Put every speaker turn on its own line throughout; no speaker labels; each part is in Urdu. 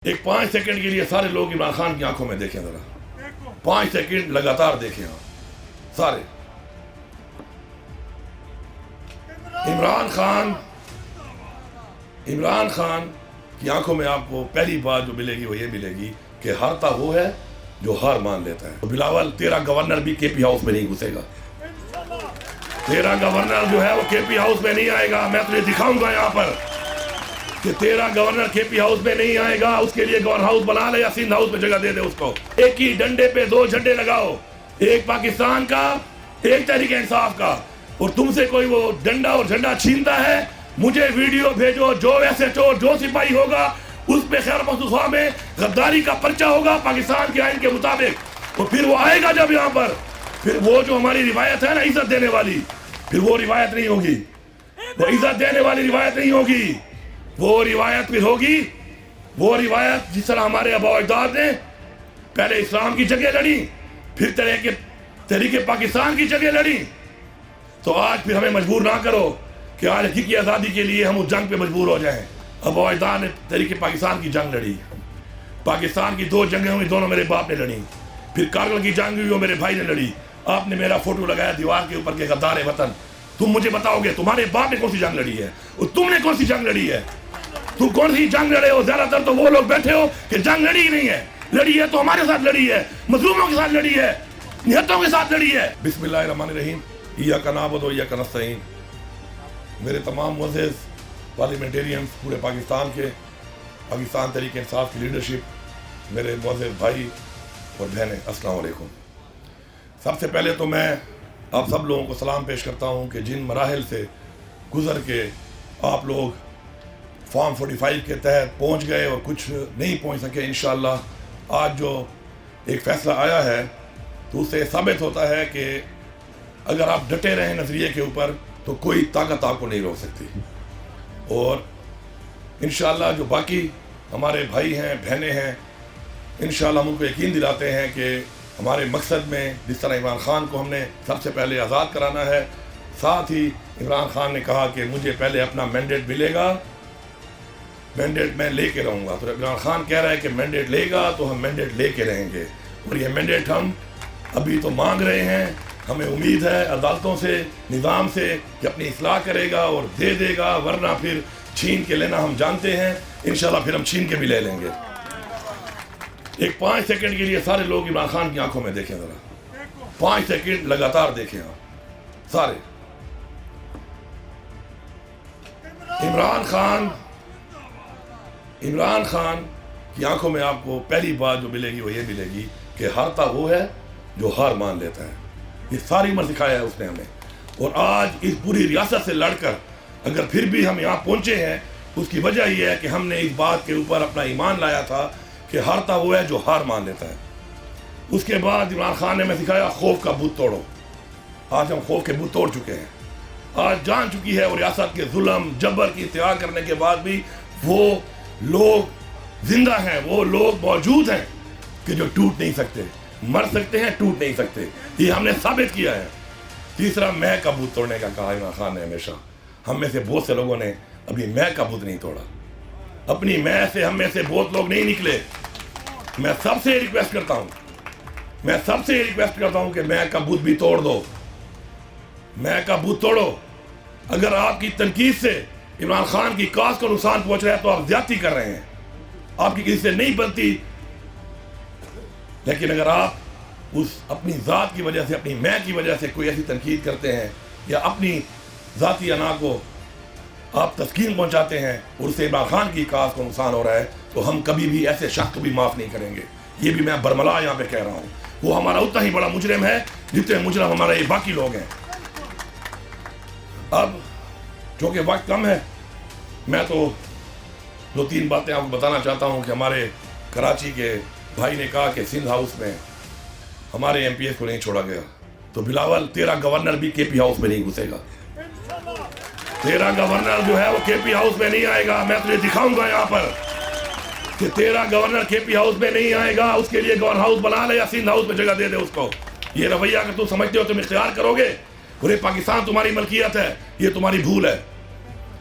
ایک 5 سیکنڈ کے لیے سارے لوگ عمران خان کی آنکھوں میں دیکھیں ذرا 5 سیکنڈ لگاتار دیکھیں آپ سارے عمران خان کی آنکھوں میں آپ کو پہلی بات جو ملے گی وہ یہ ملے گی کہ ہارتا وہ ہے جو ہار مان لیتا ہے. بلاول تیرا گورنر بھی کے پی ہاؤس میں نہیں گھسے گا. تیرا گورنر جو ہے وہ کے پی ہاؤس میں نہیں آئے گا. میں تجھے دکھاؤں گا یہاں پر کہ تیرا گورنر کے پی ہاؤس میں نہیں آئے گا. اس کے لیے گورنر ہاؤس بنا لے یا سندھ ہاؤس میں جگہ دے دے اس کو. ایک ہی ڈنڈے پہ 2 جھنڈے لگاؤ, ایک پاکستان کا, ایک تحریک انصاف کا. اور تم سے کوئی وہ ڈنڈا اور جھنڈا چھینتا ہے, مجھے ویڈیو بھیجو. جو ایسے چور جو سپاہی ہوگا اس پہ خیر مخصوص میں غداری کا پرچہ ہوگا پاکستان کے آئین کے مطابق. اور پھر وہ آئے گا جب یہاں پر, پھر وہ جو ہماری روایت ہے نا عزت دینے والی, پھر وہ روایت نہیں ہوگی. وہ عزت دینے والی روایت نہیں ہوگی. وہ روایت پھر ہوگی وہ روایت جس طرح ہمارے آباء و اجداد نے پہلے اسلام کی جنگیں لڑی, پھر تحریک پاکستان کی جنگیں لڑی. تو آج پھر ہمیں مجبور نہ کرو کہ آج حقیقی آزادی کے لیے ہم اس جنگ پہ مجبور ہو جائیں. آباء و اجداد نے تحریک پاکستان کی جنگ لڑی. پاکستان کی 2 جنگیں ہوئی, دونوں میرے باپ نے لڑی. پھر کارگل کی جنگ ہوئی, وہ میرے بھائی نے لڑی. آپ نے میرا فوٹو لگایا دیوار کے اوپر کہ غدار وطن. تم مجھے بتاؤ گے تمہارے باپ نے کون سی جنگ لڑی ہے اور تم نے کون سی جنگ لڑی ہے؟ تم کون سی جنگ لڑے ہو؟ زیادہ تر تو وہ لوگ بیٹھے ہو کہ جنگ لڑی ہی نہیں ہے. لڑی ہے تو ہمارے ساتھ لڑی ہے, مظلوموں کے ساتھ لڑی ہے, نہتوں کے ساتھ لڑی ہے. بسم اللہ الرحمن الرحیم. ایاک نعبد و ایاک نستعین. میرے تمام معزز پارلیمنٹیرینز پورے پاکستان کے, پاکستان تحریک انصاف کی لیڈرشپ, میرے معزز بھائی اور بہنیں, السلام علیکم. سب سے پہلے تو میں آپ سب لوگوں کو سلام پیش کرتا ہوں کہ جن مراحل سے گزر کے آپ لوگ فارم 45 کے تحت پہنچ گئے اور کچھ نہیں پہنچ سکے, انشاءاللہ آج جو ایک فیصلہ آیا ہے تو اس سے ثابت ہوتا ہے کہ اگر آپ ڈٹے رہیں نظریے کے اوپر تو کوئی طاقت آپ کو نہیں روک سکتی. اور انشاءاللہ جو باقی ہمارے بھائی ہیں, بہنیں ہیں, انشاءاللہ ہم ان کو یقین دلاتے ہیں کہ ہمارے مقصد میں جس طرح عمران خان کو ہم نے سب سے پہلے آزاد کرانا ہے, ساتھ ہی عمران خان نے کہا کہ مجھے پہلے اپنا مینڈیٹ ملے گا, مینڈیٹ میں لے کے رہوں گا. تو عمران خان کہہ رہا ہے کہ مینڈیٹ لے گا تو ہم مینڈیٹ لے کے رہیں گے. اور یہ مینڈیٹ ہم ابھی تو مانگ رہے ہیں. ہمیں امید ہے عدالتوں سے, نظام سے کہ اپنی اصلاح کرے گا اور دے دے گا, ورنہ پھر چھین کے لینا ہم جانتے ہیں. انشاءاللہ پھر ہم چھین کے بھی لے لیں گے. ایک 5 سیکنڈ کے لیے سارے لوگ عمران خان کی آنکھوں میں دیکھیں ذرا 5 سیکنڈ لگاتار دیکھیں آپ سارے. عمران خان کی آنکھوں میں آپ کو پہلی بات جو ملے گی وہ یہ ملے گی کہ ہارتا وہ ہے جو ہار مان لیتا ہے. یہ ساری عمر سکھایا ہے اس نے ہمیں. اور آج اس پوری ریاست سے لڑ کر اگر پھر بھی ہم یہاں پہنچے ہیں اس کی وجہ یہ ہے کہ ہم نے اس بات کے اوپر اپنا ایمان لایا تھا کہ ہارتا وہ ہے جو ہار مان لیتا ہے. اس کے بعد عمران خان نے ہمیں سکھایا خوف کا بت توڑو. آج ہم خوف کے بت توڑ چکے ہیں. آج جان چکی ہے اور ریاست کے ظلم جبر کی انتہا کرنے کے بعد بھی وہ لوگ زندہ ہیں, وہ لوگ موجود ہیں کہ جو ٹوٹ نہیں سکتے. مر سکتے ہیں, ٹوٹ نہیں سکتے. یہ ہم نے ثابت کیا ہے. تیسرا, میں کا بت توڑنے کا کہا عمران خان نے ہمیشہ. ہم میں سے بہت سے لوگوں نے ابھی میں کا بت نہیں توڑا. اپنی میں سے ہم میں سے بہت لوگ نہیں نکلے. میں سب سے ریکویسٹ کرتا ہوں کہ میں کا بت بھی توڑ دو. میں کا بت توڑو. اگر آپ کی تنقید سے عمران خان کی کاز کو نقصان پہنچ رہا ہے تو آپ زیادتی کر رہے ہیں. آپ کی کسی سے نہیں بنتی. لیکن اگر آپ اس اپنی ذات کی وجہ سے, اپنی میں کی وجہ سے کوئی ایسی تنقید کرتے ہیں یا اپنی ذاتی انا کو آپ تسکین پہنچاتے ہیں اور اس سے عمران خان کی کاز کو نقصان ہو رہا ہے, تو ہم کبھی بھی ایسے شخص کو بھی معاف نہیں کریں گے. یہ بھی میں برملا یہاں پہ کہہ رہا ہوں. وہ ہمارا اتنا ہی بڑا مجرم ہے جتنے مجرم ہمارے یہ باقی لوگ ہیں. اب چونکہ وقت کم ہے, میں تو 2-3 باتیں آپ کو بتانا چاہتا ہوں کہ ہمارے کراچی کے بھائی نے کہا کہ سندھ ہاؤس میں ہمارے ایم پی ایس کو نہیں چھوڑا گیا. تو بلاول تیرا گورنر بھی کے پی ہاؤس میں نہیں گھسے گا. تیرا گورنر جو ہے وہ کے پی ہاؤس میں نہیں آئے گا. میں تجھے دکھاؤں گا یہاں پر کہ تیرا گورنر کے پی ہاؤس میں نہیں آئے گا. اس کے لیے گورنر ہاؤس بنا لے یا سندھ ہاؤس میں جگہ دے دے اس کو. یہ رویہ اگر تم سمجھتے ہو تم اختیار کرو گے, پورے پاکستان تمہاری ملکیت ہے, یہ تمہاری بھول ہے.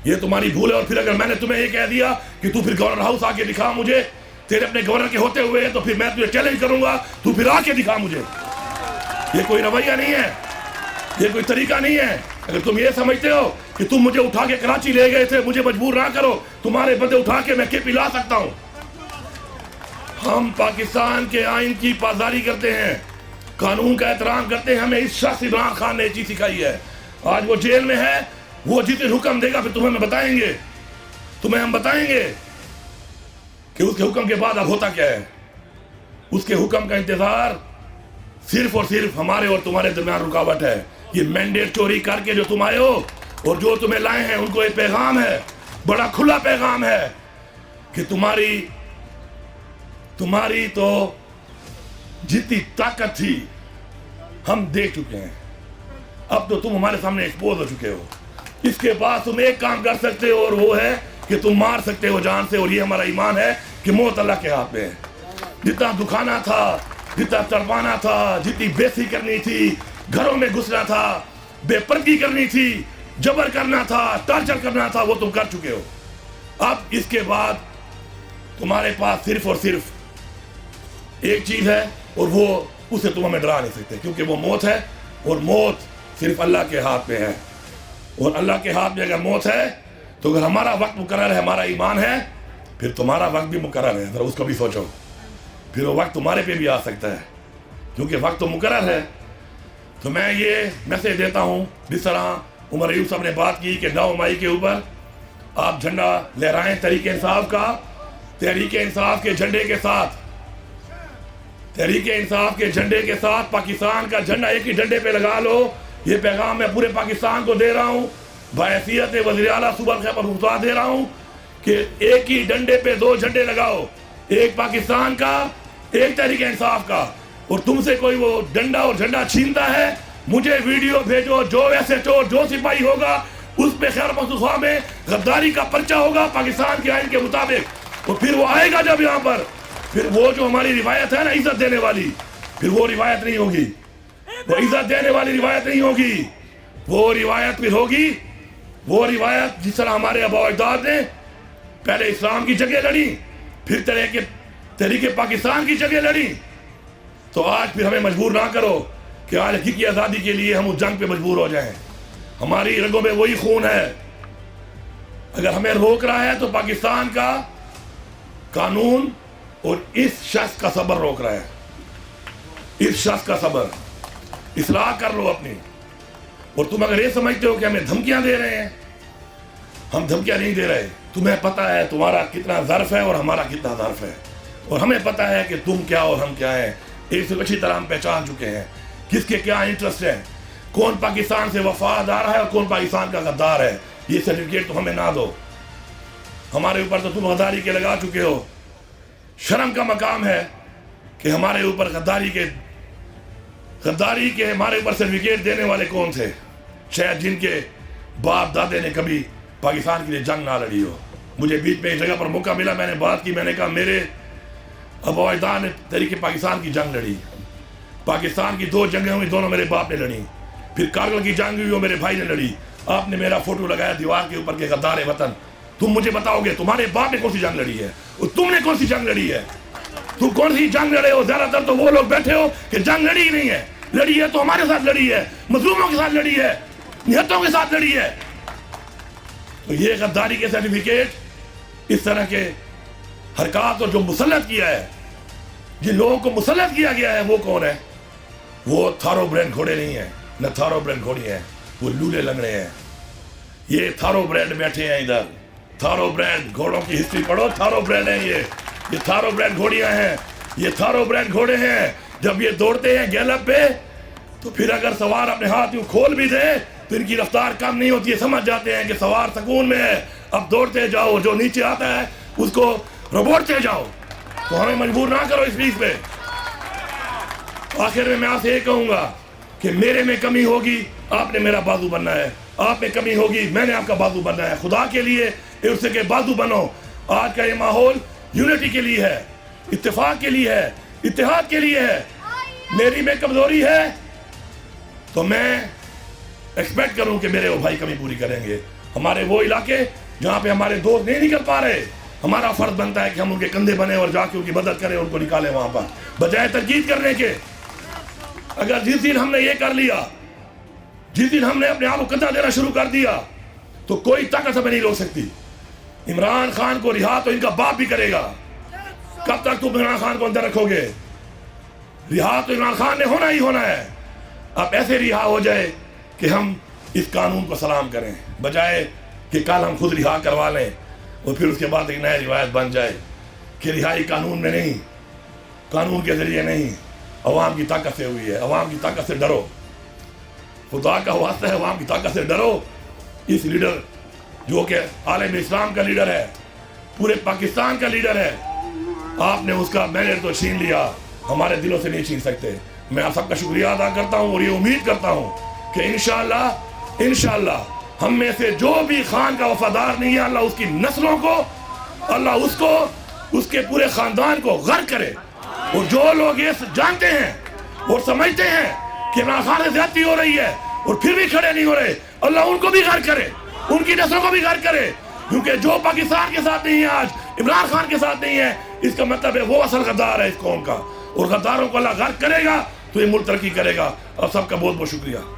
یہ تمہاری بھول ہے. اور پھر اگر میں نے تمہیں یہ کہہ دیا کہ تو پھر گورنر ہاؤس آ کے دکھا مجھے تیرے اپنے گورنر کے ہوتے ہوئے تو پھر میں تجھے چیلنج کروں گا, تو پھر آ کے دکھا مجھے. یہ کوئی رویہ نہیں ہے, یہ کوئی طریقہ نہیں ہے. اگر تم یہ سمجھتے ہو کہ تم مجھے اٹھا کے کراچی لے گئے تھے, مجھے مجبور نہ کرو, تمہارے بندے اٹھا کے میں KP لا سکتا ہوں. ہم پاکستان کے آئین کی پاسداری کرتے ہیں, قانون کا احترام کرتے ہیں. ہمیں اس شخص عمران خان نے یہ چیز سکھائی ہے. آج وہ جیل میں ہے, وہ جس دن حکم دے گا پھر تمہیں ہم بتائیں گے کہ اس کے حکم کے بعد اب ہوتا کیا ہے. اس کے حکم کا انتظار صرف اور صرف ہمارے اور تمہارے درمیان رکاوٹ ہے. یہ مینڈیٹ چوری کر کے جو تم آئے ہو اور جو تمہیں لائے ہیں, ان کو ایک پیغام ہے, بڑا کھلا پیغام ہے کہ تمہاری تو جتنی طاقت تھی ہم دیکھ چکے ہیں. اب تو تم ہمارے سامنے ایکسپوز ہو چکے ہو. اس کے بعد تم ایک کام کر سکتے ہو, اور وہ ہے کہ تم مار سکتے ہو جان سے. اور یہ ہمارا ایمان ہے کہ موت اللہ کے ہاتھ میں ہے. جتنا دکھانا تھا, جتنا تڑپانا تھا, جتنی بےزتی کرنی تھی, گھروں میں گھسنا تھا, بے پردگی کرنی تھی, جبر کرنا تھا, ٹارچر کرنا تھا, وہ تم کر چکے ہو. اب اس کے بعد تمہارے پاس صرف اور صرف ایک چیز ہے, اور وہ اسے تم ہمیں ڈرا نہیں سکتے, کیونکہ وہ موت ہے. اور موت صرف اللہ کے ہاتھ میں ہے. اور اللہ کے ہاتھ میں اگر موت ہے تو اگر ہمارا وقت مقرر ہے, ہمارا ایمان ہے, پھر تمہارا وقت بھی مقرر ہے. ذرا اس کو بھی سوچو, پھر وہ وقت تمہارے پہ بھی آ سکتا ہے, کیونکہ وقت تو مقرر ہے. تو میں یہ میسیج دیتا ہوں, جس طرح عمر ایوب صاحب نے بات کی کہ 9 مئی کے اوپر آپ جھنڈا لہرائیں تحریک انصاف کا. تحریک انصاف کے جھنڈے کے ساتھ, تحریک انصاف کے جھنڈے کے ساتھ پاکستان کا جھنڈا ایک ہی ڈنڈے پہ لگا لو. یہ پیغام میں پورے پاکستان کو دے رہا ہوں, بحیثیت وزیر اعلیٰ صوبہ خیبر پختونخوا دے رہا ہوں کہ ایک ہی ڈنڈے پہ 2 جھنڈے لگاؤ, ایک پاکستان کا, ایک تحریک انصاف کا. اور تم سے کوئی وہ ڈنڈا اور جھنڈا چھینتا ہے, مجھے ویڈیو بھیجو. جو ایسے چور, جو سپاہی ہوگا اس پہ خیبر پختونخوا میں غداری کا پرچہ ہوگا پاکستان کے آئین کے مطابق. اور پھر وہ آئے گا جب یہاں پر, پھر وہ جو ہماری روایت ہے نا عزت دینے والی, پھر وہ روایت نہیں ہوگی, وہ عزت دینے والی روایت نہیں ہوگی. وہ روایت پھر ہوگی, وہ روایت جس طرح ہمارے آباء و اجداد نے پہلے اسلام کی جگہ لڑی, پھر تحریک پاکستان کی جگہ لڑی. تو آج پھر ہمیں مجبور نہ کرو کہ آج حقیقی آزادی کے لیے ہم اس جنگ پہ مجبور ہو جائیں. ہماری رگوں میں وہی خون ہے. اگر ہمیں روک رہا ہے تو پاکستان کا قانون اور اس شخص کا صبر روک رہا ہے. اس شخص کا صبر, اصلاح کر لو اپنی. اور تم اگر یہ سمجھتے ہو کہ ہمیں دھمکیاں دے رہے ہیں, ہم دھمکیاں نہیں دے رہے. تمہیں پتہ ہے تمہارا کتنا ظرف ہے اور ہمارا کتنا ظرف ہے, اور ہمیں پتہ ہے کہ تم کیا اور ہم کیا ہیں. ایک سے اچھی طرح ہم پہچان چکے ہیں کس کے کیا انٹرسٹ ہیں, کون پاکستان سے وفادار ہے اور کون پاکستان کا غدار ہے. یہ سرٹیفکیٹ تو ہمیں نہ دو, ہمارے اوپر تو تم غداری کے لگا چکے ہو. شرم کا مقام ہے کہ ہمارے اوپر غداری کے ہمارے اوپر سرٹیفکیٹ دینے والے کون تھے. شاید جن کے باپ دادے نے کبھی پاکستان کے لیے جنگ نہ لڑی ہو. مجھے بیچ میں ایک جگہ پر موقع ملا, میں نے بات کی, میں نے کہا میرے آباء و اجداد نے تحریک پاکستان کی جنگ لڑی. پاکستان کی 2 جنگیں ہوئی, دونوں میرے باپ نے لڑی. پھر کارگل کی جنگ ہوئی, وہ میرے بھائی نے لڑی. آپ نے میرا فوٹو لگایا دیوار کے اوپر کہ غدار وطن. تم مجھے بتاؤ گے تمہارے باپ نے کون سی جنگ لڑی ہے اور تم نے کون سی جنگ لڑی ہے؟ تم کون سی جنگ لڑے ہو؟ زیادہ تر تو وہ لوگ بیٹھے ہو کہ جنگ لڑی ہی نہیں ہے. لڑی ہے تو ہمارے ساتھ لڑی ہے, مظلوموں کے ساتھ لڑی ہے, نہتوں کے ساتھ لڑی ہے. تو یہ غداری کے سرٹیفکیٹ, اس طرح کے حرکات اور جو مسلط کیا ہے, جن لوگوں کو مسلط کیا گیا ہے, وہ کون ہے؟ وہ تھارو برینڈ گھوڑے نہیں ہیں, نہ تھارو برینڈ گھوڑی ہیں, وہ لولے لنگڑے ہیں. یہ تھارو برینڈ بیٹھے ہیں ادھر. تھارو برینڈ گھوڑوں کی ہسٹری پڑھو, تھارو برینڈ ہیں یہ تھارو برینڈ گھوڑیاں ہیں, یہ تھارو برینڈ گھوڑے ہیں. جب یہ دوڑتے ہیں گیلپ پہ تو پھر اگر سوار اپنے ہاتھ یوں کھول بھی دے تو ان کی رفتار کم نہیں ہوتی ہے. سمجھ جاتے ہیں کہ سوار سکون میں ہے, اب دوڑتے جاؤ, جو نیچے آتا ہے اس کو ربوڑتے جاؤ. تو ہمیں مجبور نہ کرو اس بیچ پہ. آخر میں آپ سے یہ کہوں گا کہ میرے میں کمی ہوگی, آپ نے میرا بازو بننا ہے. آپ میں کمی ہوگی, میں نے آپ کا بازو بننا ہے. خدا کے لیے اس کے بازو بنو. آج کا یہ ماحول یونٹی کے لیے ہے, اتفاق کے لیے ہے, اتحاد کے لیے ہے. میری میں کمزوری ہے تو میں ایکسپیکٹ کروں کہ میرے وہ بھائی کمی پوری کریں گے. ہمارے وہ علاقے جہاں پہ ہمارے دوست نہیں نکل پا رہے, ہمارا فرض بنتا ہے کہ ہم ان کے کندھے بنے اور جا کے ان کی مدد کریں، ان کو نکالیں وہاں پر، بجائے تنقید کرنے کے۔ اگر جس دن ہم نے یہ کر لیا، جس دن ہم نے اپنے آپ کو کندھا دینا شروع کر دیا، تو کوئی طاقت ہمیں نہیں روک سکتی۔ عمران خان کو رہا تو ان کا باپ بھی کرے گا۔ کب تک تم عمران خان کو اندر رکھو گے؟ رہا تو عمران خان نے ہونا ہی ہونا ہے۔ اب ایسے رہا ہو جائے کہ ہم اس قانون کو سلام کریں، بجائے کہ کل ہم خود رہا کروا لیں اور پھر اس کے بعد ایک نئی روایت بن جائے کہ رہائی قانون میں نہیں، قانون کے ذریعے نہیں، عوام کی طاقت سے ہوئی ہے۔ عوام کی طاقت سے ڈرو، خدا کا واسطہ ہے، عوام کی طاقت سے ڈرو۔ اس لیڈر جو کہ عالم اسلام کا لیڈر ہے، پورے پاکستان کا لیڈر ہے، آپ نے اس کا مینڈیٹ تو چھین لیا، ہمارے دلوں سے نہیں چھین سکتے۔ میں آپ سب کا شکریہ ادا کرتا ہوں اور یہ امید کرتا ہوں کہ انشاءاللہ ہم میں سے جو بھی خان کا وفادار نہیں ہے، اللہ اس کی نسلوں کو، اللہ اس کو، اس کے پورے خاندان کو غرق کرے۔ اور جو لوگ یہ جانتے ہیں اور سمجھتے ہیں کہ عمران خان سے زیادتی ہو رہی ہے اور پھر بھی کھڑے نہیں ہو رہے، اللہ ان کو بھی غرق کرے، ان کی نسلوں کو بھی غرق کرے، کیونکہ جو پاکستان کے ساتھ نہیں ہے آج، عمران خان کے ساتھ نہیں ہے، اس کا مطلب ہے وہ اصل غدار ہے اس قوم کا، اور غداروں کو اللہ غرق کرے گا تو یہ ملک ترقی کرے گا۔ آپ سب کا بہت بہت شکریہ۔